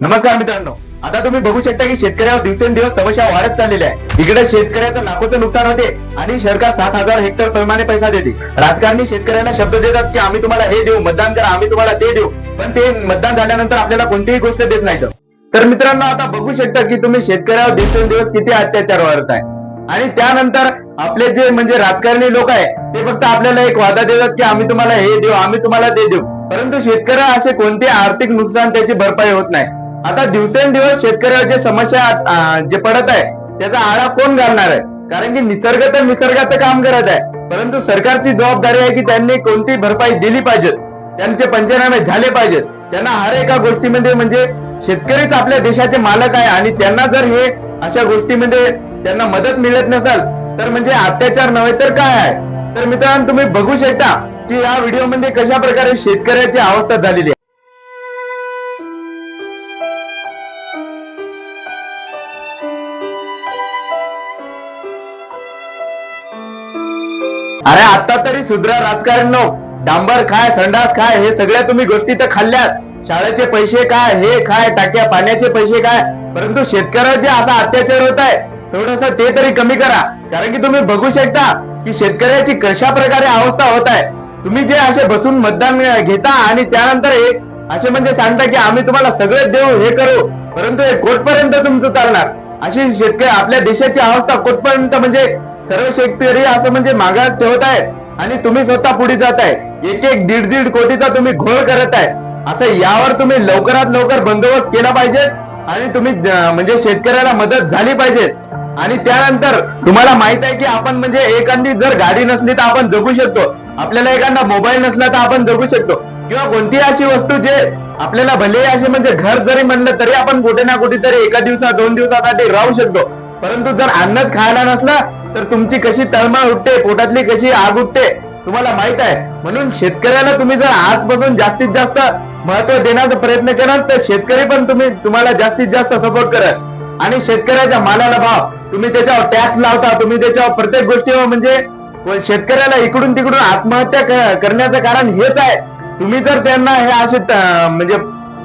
नमस्कार मित्रांनो, आता तुम्ही बघू शकता की शेतकऱ्यावर दिवसेंदिवस समस्या वाढत चाललेल्या आहे। इकडे शेतकऱ्याचं लाखोचं नुकसान होते आणि सरकार 7,000 हेक्टर प्रमाणे पैसा देते। राजकारणी शेतकऱ्यांना शब्द देतात की आम्ही तुम्हाला हे देऊ, मतदान करा, आम्ही तुम्हाला ते देऊ, पण ते मतदान झाल्यानंतर आपल्याला कोणतीही गोष्ट देत नाहीत। तर मित्रांनो, आता बघू शकता की तुम्ही शेतकऱ्यावर दिवसेंदिवस किती अत्याचार वाढत आहे आणि त्यानंतर आपले जे म्हणजे राजकारणी लोक आहे ते फक्त आपल्याला एक वादा देतात की आम्ही तुम्हाला हे देऊ, आम्ही तुम्हाला ते देऊ, परंतु शेतकऱ्या असे कोणते आर्थिक नुकसान त्याची भरपाई होत नाही। आता दिवसेंदिवस शेतकऱ्याची समस्या जे पडत आहे त्याचा आळा कोण घालणार आहे? कारण की निसर्ग तर निसर्गाचं काम करत आहे, परंतु सरकारची जबाबदारी आहे की त्यांनी कोणती भरपाई दिली पाहिजे, त्यांचे पंचनामे झाले पाहिजेत। त्यांना हर एका गोष्टीमध्ये म्हणजे शेतकरीच आपल्या देशाचे मालक आहे आणि त्यांना जर हे अशा गोष्टीमध्ये त्यांना मदत मिळत नसेल तर म्हणजे अत्याचार नव्हे तर काय आहे। तर मित्रांनो, तुम्ही बघू शकता की या व्हिडिओमध्ये कशा प्रकारे शेतकऱ्याची अवस्था झालेली आहे। अरे आता तरी सुधरा राजकारण्यो, डांबर खाय, संडास खाय, हे सगळ्या तुम्ही गोष्टी तर खाल्ल्यात। शाळेचे पैसे काय, हे काय, टाक्या पाण्याचे पैसे काय, परंतु शेतकऱ्यावर जे असा अत्याचार होत आहे थोडस ते तरी कमी करा। कारण की तुम्ही बघू शकता की शेतकऱ्याची कशा प्रकारे अवस्था होत आहे। तुम्ही जे असे बसून मतदान घेता आणि त्यानंतर एक असे म्हणजे सांगता की आम्ही तुम्हाला सगळं देऊ, हे करू, परंतु हे कोटपर्यंत तुमचं चालणार? अशी शेतकरी आपल्या देशाची अवस्था कोटपर्यंत म्हणजे सर्व शेतकरी असं म्हणजे मागात ठेवत आहे आणि तुम्ही स्वतः पुढे जात आहे। एक दीड कोटीचा तुम्ही घोळ करत आहे। असं यावर तुम्ही लवकरात लवकर बंदोबस्त केला पाहिजे आणि तुम्ही म्हणजे शेतकऱ्याला मदत झाली पाहिजे। आणि त्यानंतर तुम्हाला माहित आहे की आपण म्हणजे एखादी जर गाडी नसली तर आपण जगू शकतो, आपल्याला एखादा मोबाईल नसला तर आपण जगू शकतो, किंवा कोणतीही अशी वस्तू जे आपल्याला भले असे म्हणजे घर जरी म्हणलं तरी आपण कुठे ना कुठेतरी एका दिवसा 2 दिवसासाठी राहू शकतो। परंतु जर अन्नच खायला नसलं तर तुमची कशी तळमळ उठते, पोटातली कशी आग उठते तुम्हाला माहित आहे। म्हणून शेतकऱ्याला तुम्ही जर आजपासून जास्तीत जास्त महत्व देण्याचा प्रयत्न कराल तर शेतकरी पण तुम्हाला जास्तीत जास्त सपोर्ट करेल। आणि शेतकऱ्याच्या मालाला भाव, तुम्ही त्याच्यावर टॅक्स लावता, तुम्ही त्याच्यावर प्रत्येक गोष्टीवर म्हणजे शेतकऱ्याला इकडून तिकडून आत्महत्या करण्याचं कारण हेच आहे। तुम्ही जर त्यांना हे असे म्हणजे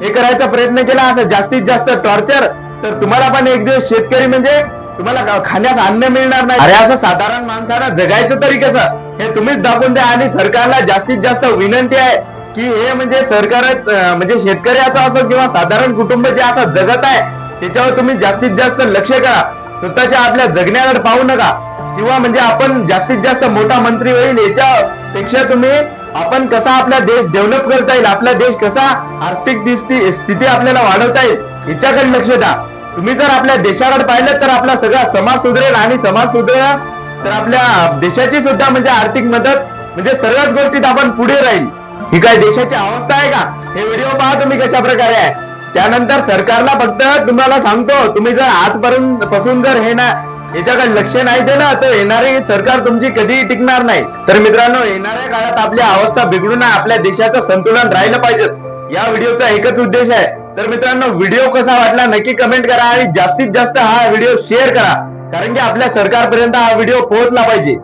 हे करायचा प्रयत्न केला असं जास्तीत जास्त टॉर्चर, तर तुम्हाला पण एक दिवस शेतकरी म्हणजे तुम्हाला खाण्यास अन्न मिळणार नाही। अरे असं साधारण माणसाला जगायचं तरी कसं हे तुम्हीच दाखवून द्या। आणि सरकारला जास्तीत जास्त विनंती आहे की हे म्हणजे सरकार म्हणजे शेतकऱ्याचं असो किंवा साधारण कुटुंब जे असं जगत आहे त्याच्यावर तुम्ही जास्तीत जास्त लक्ष करा। स्वतःच्या आपल्या जगण्याकडे पाहू नका, किंवा म्हणजे आपण जास्तीत जास्त मोठा मंत्री होईल याच्यापेक्षा तुम्ही आपण कसा आपला देश डेव्हलप करता येईल, आपला देश कसा आर्थिक स्थिती आपल्याला वाढवता येईल याच्याकडे लक्ष द्या। तुम्ही जर आपल्या देशाकडे पाहिलं तर आपला सगळा समाज सुधरेल आणि समाज सुधरेल तर आपल्या देशाची सुद्धा म्हणजे आर्थिक मदत म्हणजे सर्वच गोष्टीत आपण पुढे राहील। ही काय देशाची अवस्था आहे का? हे व्हिडिओ पहा तुम्ही कशा प्रकारे आहे। त्यानंतर सरकारला फक्त तुम्हाला सांगतो, तुम्ही जर आजपर्यंत पासून जर हे ना याच्याकडे लक्ष नाही दिलं तर येणारी सरकार तुमची कधीही टिकणार नाही। तर मित्रांनो, येणाऱ्या काळात आपली अवस्था बिघडू नये, आपल्या देशाचं संतुलन राहिलं पाहिजे, या व्हिडिओचा एकच उद्देश आहे। तर मित्रांनो, व्हिडिओ कसा वाटला नक्की कमेंट करा आणि जास्तीत जास्त हा व्हिडिओ शेअर करा, कारण की आपल्या सरकारपर्यंत हा व्हिडिओ पोहोचला पाहिजे।